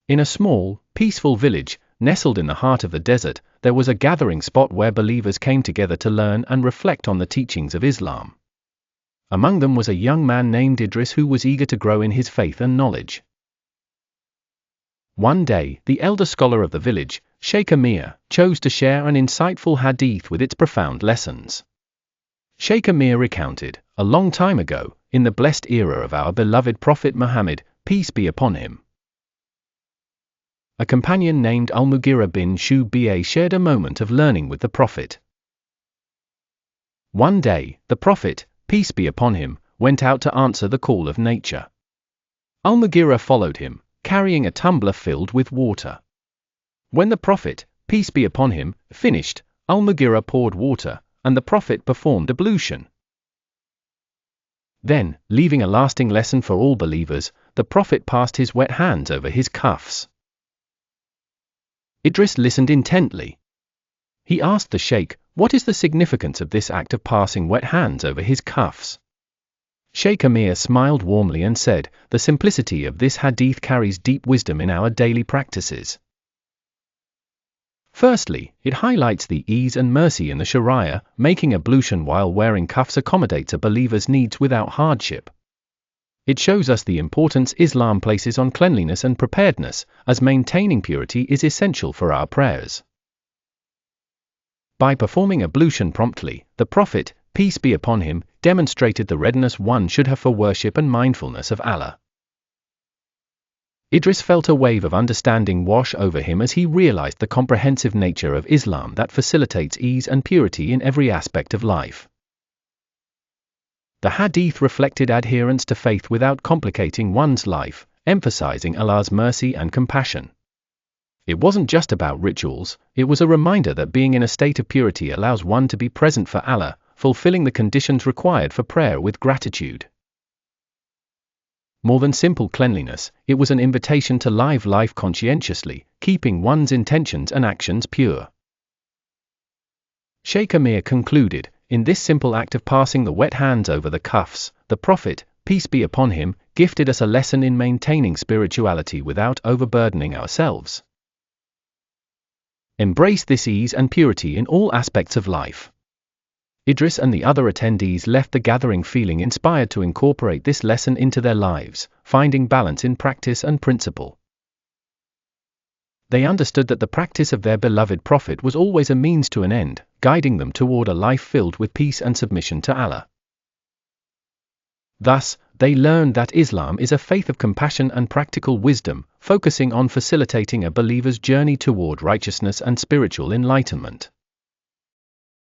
In a small, peaceful village, nestled in the heart of the desert, there was a gathering spot where believers came together to learn and reflect on the teachings of Islam. Among them was a young man named Idris who was eager to grow in his faith and knowledge. One day, the elder scholar of the village, Sheikh Amir, chose to share an insightful hadith with its profound lessons. Sheikh Amir recounted, a long time ago, in the blessed era of our beloved Prophet Muhammad, peace be upon him, a companion named Al-Mughira bin Shu shared a moment of learning with the Prophet. One day, the Prophet, peace be upon him, went out to answer the call of nature. Al-Mughira followed him, carrying a tumbler filled with water. When the Prophet, peace be upon him, finished, Al-Mughira poured water, and the Prophet performed ablution. Then, leaving a lasting lesson for all believers, the Prophet passed his wet hands over his cuffs. Idris listened intently. He asked the Sheikh, what is the significance of this act of passing wet hands over his cuffs? Sheikh Amir smiled warmly and said, the simplicity of this hadith carries deep wisdom in our daily practices. Firstly, it highlights the ease and mercy in the Sharia, making ablution while wearing cuffs accommodates a believer's needs without hardship. It shows us the importance Islam places on cleanliness and preparedness, as maintaining purity is essential for our prayers. By performing ablution promptly, the Prophet, peace be upon him, demonstrated the readiness one should have for worship and mindfulness of Allah. Idris felt a wave of understanding wash over him as he realized the comprehensive nature of Islam that facilitates ease and purity in every aspect of life. The hadith reflected adherence to faith without complicating one's life, emphasizing Allah's mercy and compassion. It wasn't just about rituals, it was a reminder that being in a state of purity allows one to be present for Allah, fulfilling the conditions required for prayer with gratitude. More than simple cleanliness, it was an invitation to live life conscientiously, keeping one's intentions and actions pure. Sheikh Amir concluded, in this simple act of passing the wet hands over the cuffs, the Prophet, peace be upon him, gifted us a lesson in maintaining spirituality without overburdening ourselves. Embrace this ease and purity in all aspects of life. Idris and the other attendees left the gathering feeling inspired to incorporate this lesson into their lives, finding balance in practice and principle. They understood that the practice of their beloved Prophet was always a means to an end, guiding them toward a life filled with peace and submission to Allah. Thus, they learned that Islam is a faith of compassion and practical wisdom, focusing on facilitating a believer's journey toward righteousness and spiritual enlightenment.